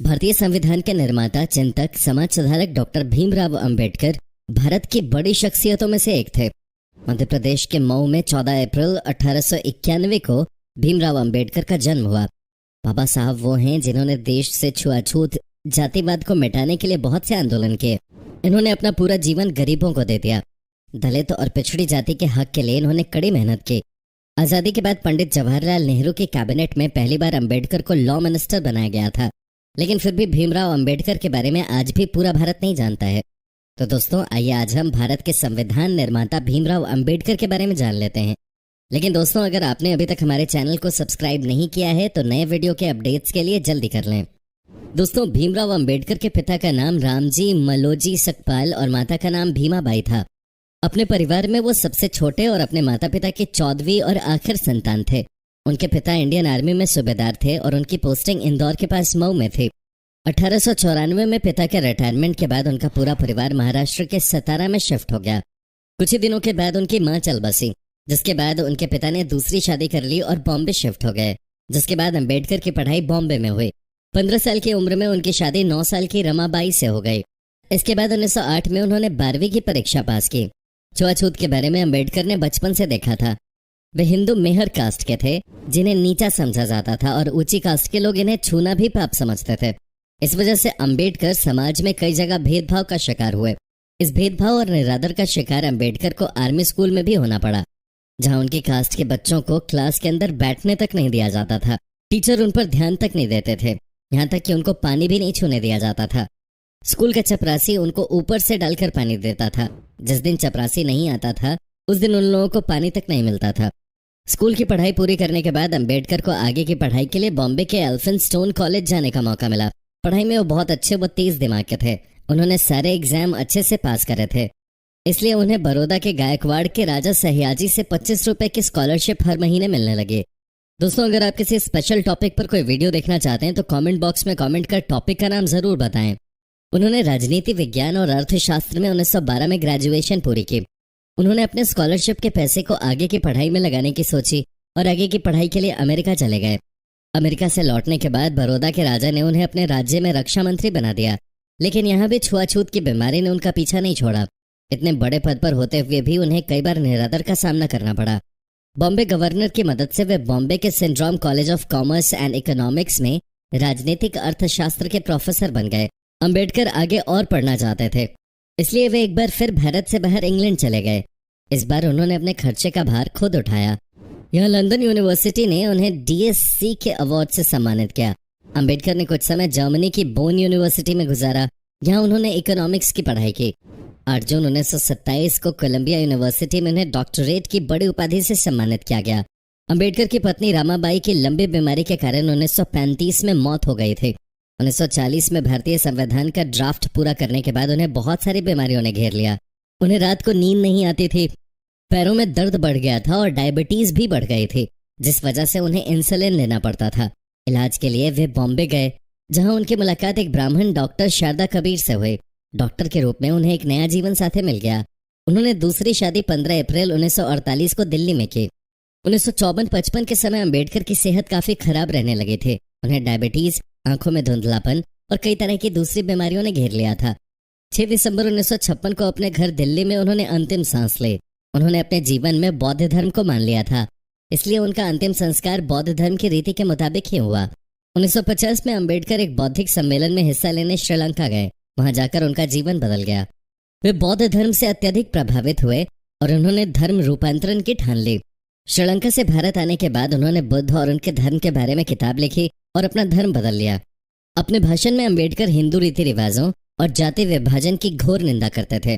भारतीय संविधान के निर्माता, चिंतक, समाज सुधारक डॉक्टर भीमराव अंबेडकर भारत की बड़ी शख्सियतों में से एक थे। मध्य प्रदेश के मऊ में 14 अप्रैल 1891 को भीमराव अंबेडकर का जन्म हुआ। बाबा साहब वो हैं जिन्होंने देश से छुआछूत, जातिवाद को मिटाने के लिए बहुत से आंदोलन किए। इन्होंने अपना पूरा जीवन गरीबों को दे दिया। दलित और पिछड़ी जाति के हक के लिए इन्होंने कड़ी मेहनत की। आज़ादी के बाद पंडित जवाहरलाल नेहरू की कैबिनेट में पहली बार अंबेडकर को लॉ मिनिस्टर बनाया गया था, लेकिन फिर भी भीमराव अंबेडकर के बारे में आज भी पूरा भारत नहीं जानता है। तो दोस्तों, आइए आज हम भारत के संविधान निर्माता भीमराव अंबेडकर के बारे में जान लेते हैं। लेकिन दोस्तों, अगर आपने अभी तक हमारे चैनल को सब्सक्राइब नहीं किया है तो नए वीडियो के अपडेट्स के लिए जल्दी कर लें। दोस्तों, भीमराव अंबेडकर के पिता का नाम रामजी मलोजी सकपाल और माता का नाम भीमाबाई था। अपने परिवार में वो सबसे छोटे और अपने माता पिता की 14वीं और आखिर संतान थे। उनके पिता इंडियन आर्मी में सूबेदार थे और उनकी पोस्टिंग इंदौर के पास मऊ में थी। 1894 में पिता के रिटायरमेंट के बाद उनका पूरा परिवार महाराष्ट्र के सतारा में शिफ्ट हो गया। कुछ ही दिनों के बाद उनकी मां चल बसी, जिसके बाद उनके पिता ने दूसरी शादी कर ली और बॉम्बे शिफ्ट हो गए, जिसके बाद अंबेडकर की पढ़ाई बॉम्बे में हुई। 15 साल की उम्र में उनकी शादी 9 साल की रमाबाई से हो गई। इसके बाद 1908 में उन्होंने 12वीं की परीक्षा पास की। छुआछूत के बारे में अंबेडकर ने बचपन से देखा था। वे हिंदू मेहर कास्ट के थे, जिन्हें नीचा समझा जाता था और ऊंची कास्ट के लोग इन्हें छूना भी पाप समझते थे। इस वजह से अंबेडकर समाज में कई जगह भेदभाव का शिकार हुए। इस भेदभाव और निरादर का शिकार अंबेडकर को आर्मी स्कूल में भी होना पड़ा, जहां उनकी कास्ट के बच्चों को क्लास के अंदर बैठने तक नहीं दिया जाता था। टीचर उन पर ध्यान तक नहीं देते थे, यहाँ तक कि उनको पानी भी नहीं छूने दिया जाता था। स्कूल का चपरासी उनको ऊपर से डालकर पानी देता था। जिस दिन चपरासी नहीं आता था उस दिन उन लोगों को पानी तक नहीं मिलता था। स्कूल की पढ़ाई पूरी करने के बाद अंबेडकर को आगे की पढ़ाई के लिए बॉम्बे के एल्फिंस्टोन कॉलेज जाने का मौका मिला। पढ़ाई में वो बहुत अच्छे व तेज दिमाग के थे। उन्होंने सारे एग्जाम अच्छे से पास करे थे, इसलिए उन्हें बड़ौदा के गायकवाड़ के राजा सयाजी से 25 रुपए की स्कॉलरशिप हर महीने मिलने लगी। दोस्तों, अगर आप किसी स्पेशल टॉपिक पर कोई वीडियो देखना चाहते हैं तो कमेंट बॉक्स में कमेंट कर टॉपिक का नाम जरूर बताएं। उन्होंने राजनीति विज्ञान और अर्थशास्त्र में 1912 में ग्रेजुएशन पूरी की। उन्होंने अपने स्कॉलरशिप के पैसे को आगे की पढ़ाई में लगाने की सोची और आगे की पढ़ाई के लिए अमेरिका चले गए। अमेरिका से लौटने के बाद बड़ौदा के राजा ने उन्हें अपने राज्य में रक्षा मंत्री बना दिया, लेकिन यहाँ भी छुआछूत की बीमारी ने उनका पीछा नहीं छोड़ा। इतने बड़े पद पर होते हुए भी उन्हें कई बार निरादर का सामना करना पड़ा। बॉम्बे गवर्नर की मदद से वे बॉम्बे के syndrome college of commerce and economics में राजनीतिक अर्थशास्त्र के प्रोफेसर बन गए। अंबेडकर आगे और पढ़ना चाहते थे, इसलिए वे एक बार फिर भारत से बाहर इंग्लैंड चले गए। इस बार उन्होंने अपने खर्चे का भार खुद उठाया। यह लंदन यूनिवर्सिटी ने उन्हें डीएससी के अवार्ड से सम्मानित किया। अंबेडकर ने कुछ समय जर्मनी की बोन यूनिवर्सिटी में गुजारा। यहाँ उन्होंने इकोनॉमिक्स की पढ़ाई की। 8 जून 1927 को कोलंबिया यूनिवर्सिटी में उन्हें डॉक्टरेट की बड़ी उपाधि से सम्मानित किया गया। अंबेडकर की पत्नी रामाबाई की लंबी बीमारी के कारण 1935 में मौत हो गई थी। 1940 में भारतीय संविधान का ड्राफ्ट पूरा करने के बाद उन्हें बहुत सारी बीमारियों ने घेर लिया। उन्हें रात को नींद नहीं आती थी, पैरों में दर्द बढ़ गया था और डायबिटीज भी बढ़ गई थी, जिस वजह से उन्हें इंसुलिन लेना पड़ता था। इलाज के लिए वे बॉम्बे गए, जहां उनकी मुलाकात एक ब्राह्मण डॉक्टर शारदा कबीर से हुई। डॉक्टर के रूप में उन्हें एक नया जीवन साथी मिल गया। उन्होंने दूसरी शादी 15 अप्रैल 1948 को दिल्ली में की। 1954-55 के समय अंबेडकर की सेहत काफी खराब रहने लगी थी। उन्हें डायबिटीज, आंखों में धुंधलापन और कई तरह की दूसरी बीमारियों ने घेर लिया था। 6 दिसंबर 1956 को अपने घर दिल्ली में उन्होंने अंतिम सांस ली। उन्होंने अपने जीवन में बौद्ध धर्म को मान लिया था, इसलिए उनका अंतिम संस्कार बौद्ध धर्म की रीति के मुताबिक ही हुआ। 1950 में अंबेडकर एक बौद्धिक सम्मेलन में हिस्सा लेने श्रीलंका गए। वहां जाकर उनका जीवन बदल गया। वे बौद्ध धर्म से अत्यधिक प्रभावित हुए और उन्होंने धर्म रूपांतरण की ठान ली। श्रीलंका से भारत आने के बाद उन्होंने बुद्ध और उनके धर्म के बारे में किताब लिखी और अपना धर्म बदल लिया। अपने भाषण में अंबेडकर हिंदू रीति रिवाजों और जाति विभाजन की घोर निंदा करते थे।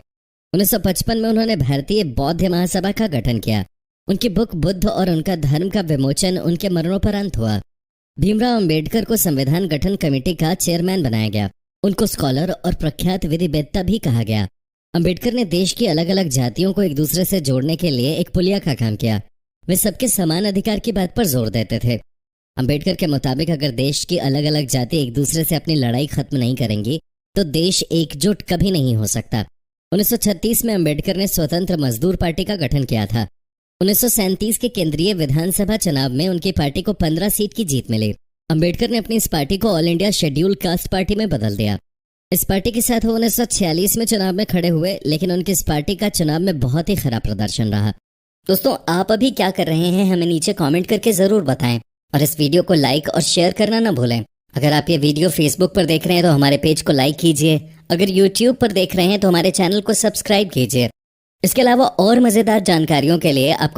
1955 में उन्होंने भारतीय बौद्ध महासभा का गठन किया। उनकी बुक बुद्ध और उनका धर्म का विमोचन उनके मरणोपरांत हुआ। भीमराव अंबेडकर को संविधान गठन कमेटी का चेयरमैन बनाया गया। उनको स्कॉलर और प्रख्यात विधिवेत्ता भी कहा गया। अंबेडकर ने देश की अलग अलग जातियों को एक दूसरे से जोड़ने के लिए एक पुलिया का काम किया। वे सबके समान अधिकार की बात पर जोर देते थे। अंबेडकर के मुताबिक अगर देश की अलग अलग जाति एक दूसरे से अपनी लड़ाई खत्म नहीं करेंगी तो देश एकजुट कभी नहीं हो सकता। 1936 में अंबेडकर ने स्वतंत्र मजदूर पार्टी का गठन किया था। 1937 के केंद्रीय विधानसभा चुनाव में उनकी पार्टी को 15 सीट की जीत मिली। अंबेडकर ने अपनी इस पार्टी को all India scheduled caste party में बदल दिया। इस पार्टी के साथ वो 1946 में चुनाव में खड़े हुए, लेकिन उनकी इस पार्टी का चुनाव में बहुत ही खराब प्रदर्शन रहा। दोस्तों, आप अभी क्या कर रहे हैं हमें नीचे कमेंट करके जरूर बताएं और इस वीडियो को लाइक और शेयर करना ना भूलें। अगर आप ये वीडियो फेसबुक पर देख रहे हैं तो हमारे पेज को लाइक कीजिए, अगर यूट्यूब पर देख रहे हैं तो हमारे चैनल को सब्सक्राइब कीजिए। इसके अलावा और मजेदार जानकारियों के लिए आपको